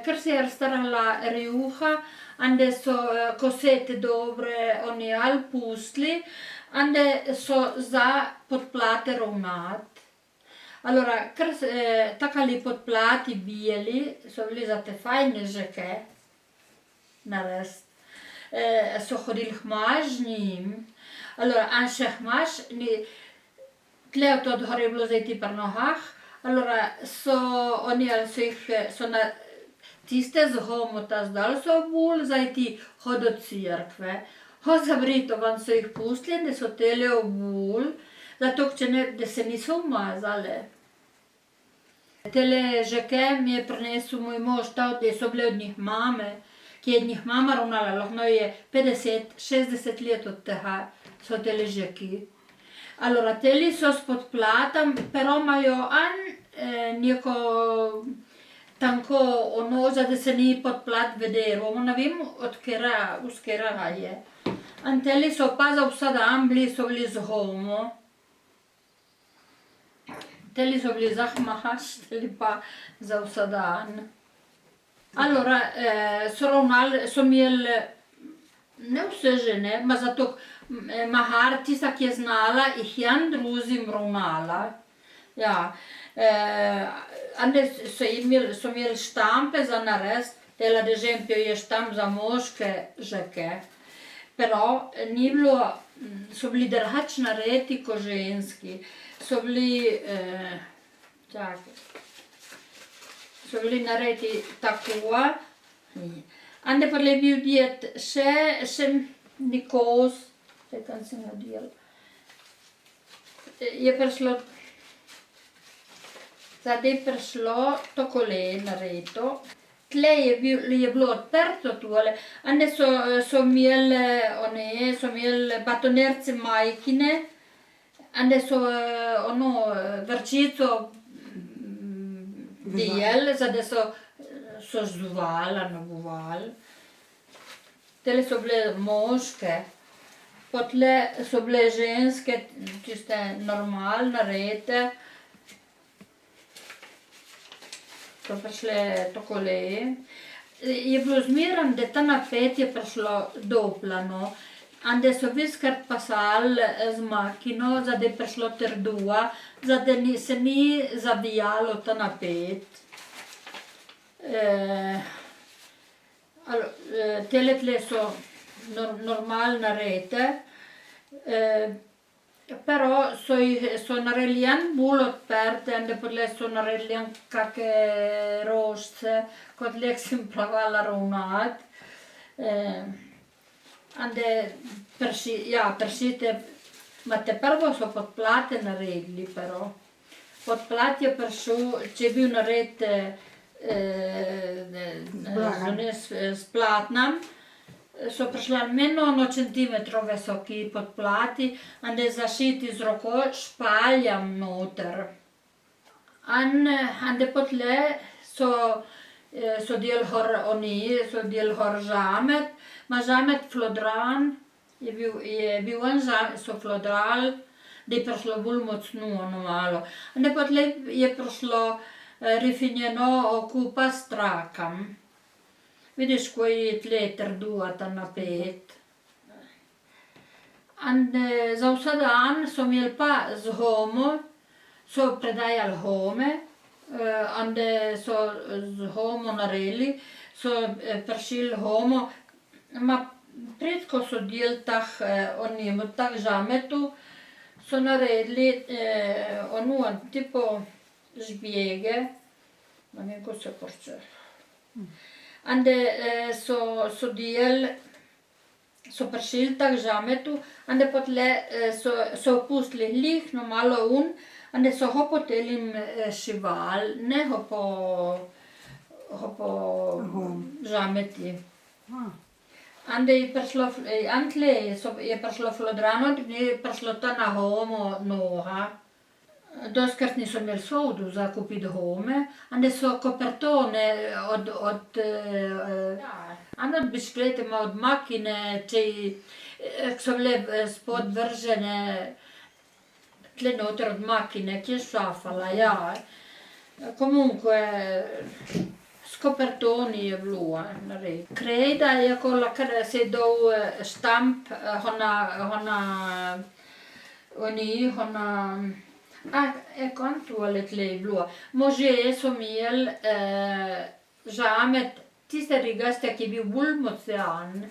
ker si je starala rjuha, ande so kosete dobre, oni ali pustili, ande so za podplate ravnati. Allora, ker takali podplati bijeli, so bili za te fajne žeke narediti. So hodili hmaš z njim. Allora, en še hmaš, tle od odhor je bilo zajti pri nohah, allora oni so na tiste z homota zdal so obuli, zajti hod do cerkve. Hod za Britovan so jih pustili, da so tele obuli, zato da se niso umazale. Tele žeke mi je prinesel moj mož, da so bile od njih mame, ki je od njih mama ravnala, lahko je 50-60 let od tega so tele žeki. Allora, teli so s podplatom, però imajo neko tanko ono, da se ni podplat vedelo, ne vem od kera je. In teli so pa za vsak dan so bili z homo. Teli so bili za hmaš, teli pa za vsak dan. Allora, so ravnali, so imeli, ne vse žene, ma zato mahar, tista, ki je znala, jih je drugim ravnala. Ja. Ande so imeli štampe za narediti, tela de žempijo je štamp za moške žeke. Pero ni bilo, so bili drugače narejeni kot ženski. So bili, so bili narejeni tako. Ande pa je bil diet še nikos, kaj sem nadel. Je prišlo, zdaj je prišlo takole nareto. Tle je bilo odprto tole, ande so imeli batonerce majkine, ande so vrčico dijeli, zdaj so žduvali, nabuvali. Tele so bile moške, potle so bile ženske, tiste normalno narejene. So prišle takole. Je bilo zmeraj, da ta napet je prišlo doplano. Ande so viskrat pasali z makino, da je prišlo trduva, da se ni zavijalo ta napet. Tele tle so normalno narejene. Però so naredili bolj odprte, ande podle so naredili kakšne rožice, kot lek sem plavala ravnati. Ande pršite, imate prvo so podplate naredili, pero. Podplat je prišel, če je bil nared s platnom, so prišla meno centimetrov visoki podplati, ande zašiti z roko špaljam noter. Ande potle so delali gor žamet, ma žamet flodran, je bil en žamet, so flodrali, da je prišlo bolj močno ono malo. Ande potle je prišlo rifinjeno okupa s trakam. Vidiš, ko je tle trduva ta napet. Ande za vsak dan so imeli pa z homo, so predajali home, ande so z homo naredili, so pršili homo, ma predko so delali tak žametu, so naredili tipo žbjege, ne vem, ko se porče. Ande so delali, so pršili tak žametu, ande potle so pustili lihno malo ande so ho potelim šivali, ne ho po žameti. Ande je prišlo flodrano, je prišlo ta na homo noga. Doskrat niso imeli soldu za kupiti home, ande so kopertone ande od bišklete, ma od makine, ki so bile spod vržene, tle noter od makine, ki je šafala, ja. Comunque Scopertoni je bilo, Krejda je kolla, ker se je dal štamp, konto je bilo. Možje so imeli žamet, tiste rigaste, ki je bil bolj močan.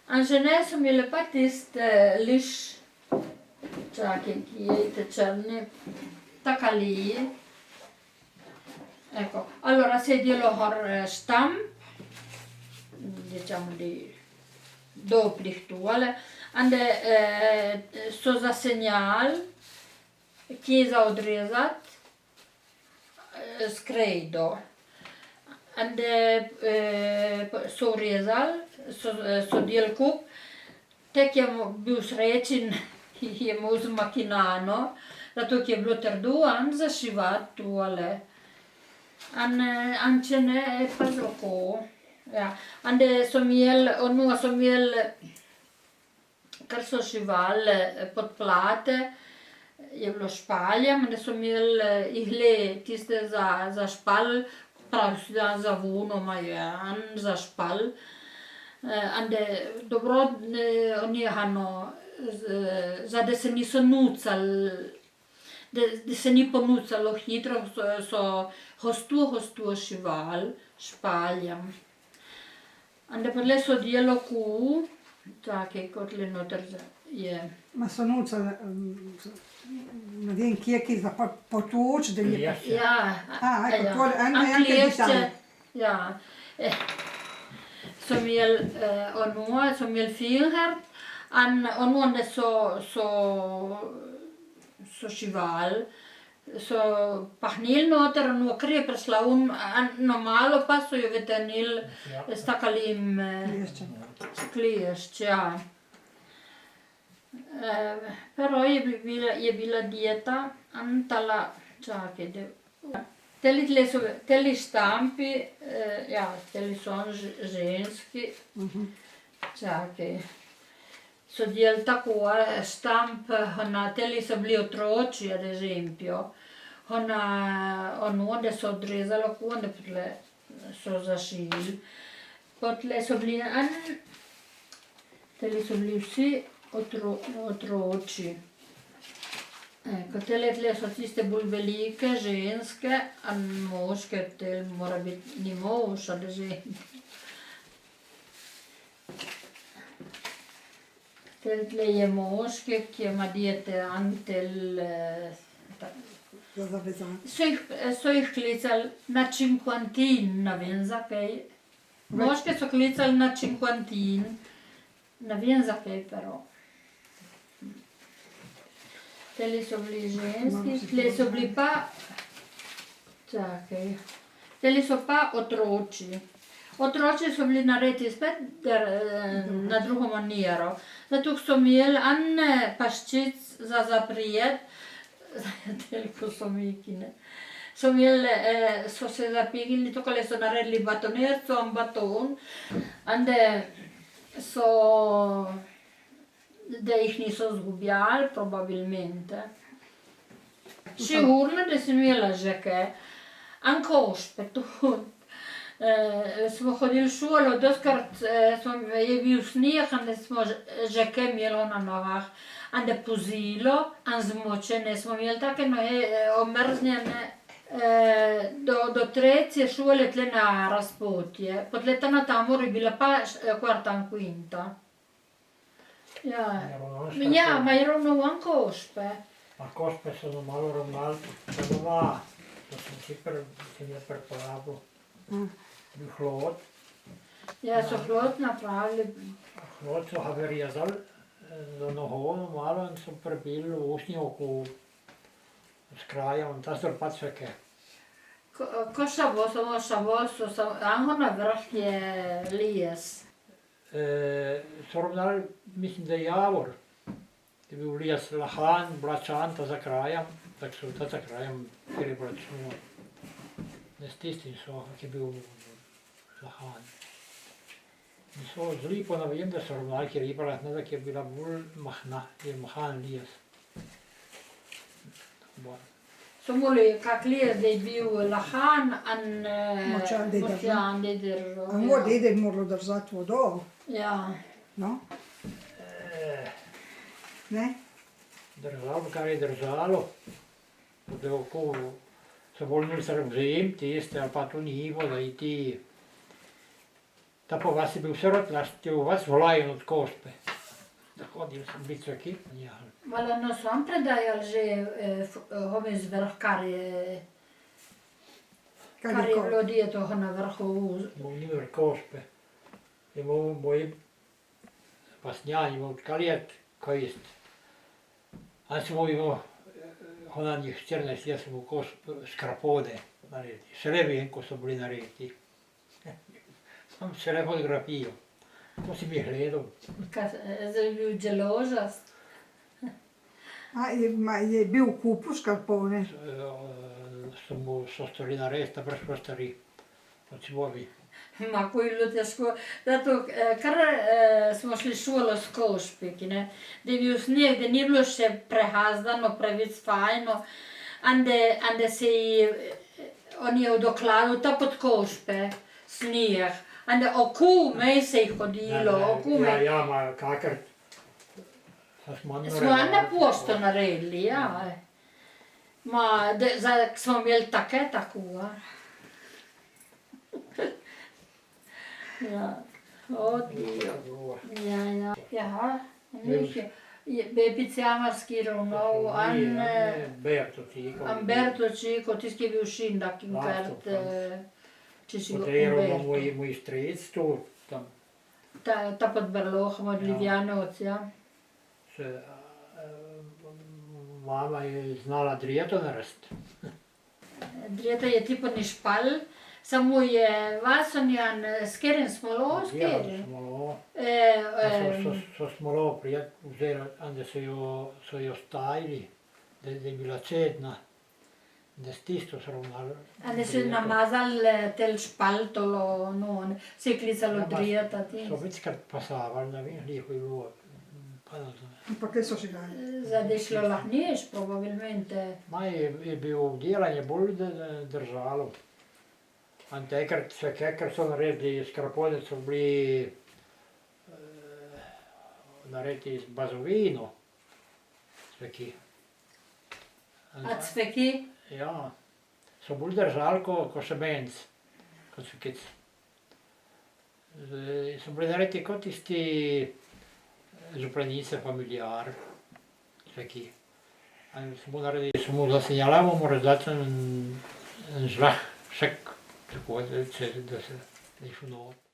A žene so imele pa tiste liš, čakaj, ki je te črni, takali. Ecco, allora se glielo stamp, diciamo di dopplich tuale, so za segnal, chiesa odrezat, s krejdo. So rezal, so del kup, tek je bil srečen, je imel zmakinano, zato je bilo trdo, zašivat tuale. Če ne, je pa zelo. Ja. So imeli, kar so šivali podplate, je bilo špaljem, so imeli ihle tiste za špal, pravi za vono imajo, za špal. Dobro, oni da se niso nucali, da se ni ponucalo hitro, so hostu šivali, špaljem. Potem so delo čakaj, kot le noter je. Ma so nucali, ne vem, kje za potoč, da je pa... Ja, klešče. Ja. So imeli filhard, da so šivali, so pahnili noter, kar je prišla malo, pa so jo vetenili s takalim klešč, ja. Però je bila dieta, čakaj, teli štampi, ja, teli so ženski, čakaj. So delali tako štamp, teli so bili otroci, ad esempio, da so odrezali onda so zašili. Potle so bili, teli so bili vsi otroci. Tele so tiste bolj velike, ženske, moške, tel mora biti ni mož, ad esempio. Tle je moški, ki ima dijete antel. So jih klicali na cinquantin, ne vem zakaj. Moške so klicali na cinquantin, ne vem zakaj, però. Teli so bili ženski, tle so bili pa, čakaj, teli so pa otroci. Otroci so bili narejeni spet na drugo maniero. Zato so imeli paščic za zaprijet, toliko so mikine. So se zapigli, tako so naredili batonerco, baton, da jih niso zgubjali, probabilmente. Sicurno da sem imela že kaj, ankošpe tudi. Smo hodili v šolo, doskrat je bil sneg, smo že kaj imeli na nogah. Pozilo, zmočene, smo imeli take noge omrznjene. Do tretje šole tle na razpotje, potle na Tamoru je bila pa quarta in quinta. Ja, ma erano ankošpe. Ankošpe so malo ravnali doma, to sem je preporabil. Bil hlod. Ja, so hlod napravili. Hlod so ga vrezali za nogo malo in so prebili usnje oko s krajem, ta so pa cveke. Ko šavo, samo na vrh je lijes. So ravnali, mislim, da je javor. Je bil lijes lahan, blačan, ta za krajem, tako so ta za krajem, kjer je blačno. Ne s tistim so, ki je bil lahan. In so z lipo, ne vem, da so ravnali, ker je bila, ki je bila bolj mahna, je mahan lijes. Samo li, kak je, da je bil lahan, Močan deda, močan deda. A moj dede je moral držati vodo, Ja. no, Eh, ne? Držalo, kar je držalo. Da oko so volili se vzem tiste, ali pa to ni voda i ti. Ta po vas je bil sirotlaš, ti u vas volajo od Kospe. Da hodil sem biti svaki. Ja, Vala no so vam predajali že ove z vrh, kar je bilo djetoho na vrhu. imel nimer Kospe. Imel moj pasnjan, imel kalijet, koji jest. A sam imao ona njih 14, ja sam u skrapode naredil. Šrebenko so bili narediti. Sam šre fotografijo. To si mi gledal. Zdaj je bil dželožast. A je bil v kupu škarpone? So stvari narediti, da brez stvari. Od svoji. Ma koji bilo težko. Zato, kar smo šli šolo s Košpeki, ne, da je bil snijeg, da ni bilo še prehazdano, preveč fajno, ande se je, on je odokladil ta pod Košpe, snijeg. Ande oku mej se je hodilo, oku mej. Ja, ma kakar. Smo na pošto naredili, ja. Ma, smo imeli take tako, a. Ja, odlično. Ja, Bepic Jamarski ravnal, Amberto Čiko, tisti, ki je bil šindak in kart, če si ga Umberto. Moj strec tu, tam Ta pod Berlohom od Livjanovc, ja. Mama je znala drjeto narediti. Drjeta je tipo ni špal, samo je vasonjan, skeren smolo, skeren. Smolo. So smolo vzeli, da so jo stajili, da je bila cedna, da s tisto sravnali. Ande se namazal tel špaltolo, no, se je klicalo drjeta. So večkrat pasavali, ne vem, lijepo je bilo. Pa ne znam. Pa kaj so še dali? Zdaj je šlo lahneš, probabilmente. Ma je bilo delanje bolj držalo. In takrat, kar so naredili skrapone, so bili narediti z bazovino. Sveki. A cveki? Ja, so bolj držali ko šebenc, kot cvekic. So bili narediti kot tisti župlanice, familiar, sveki. Samo naredili, samo zasenjavamo, mora dati en žlah, šek, tako da se ni šlo noter.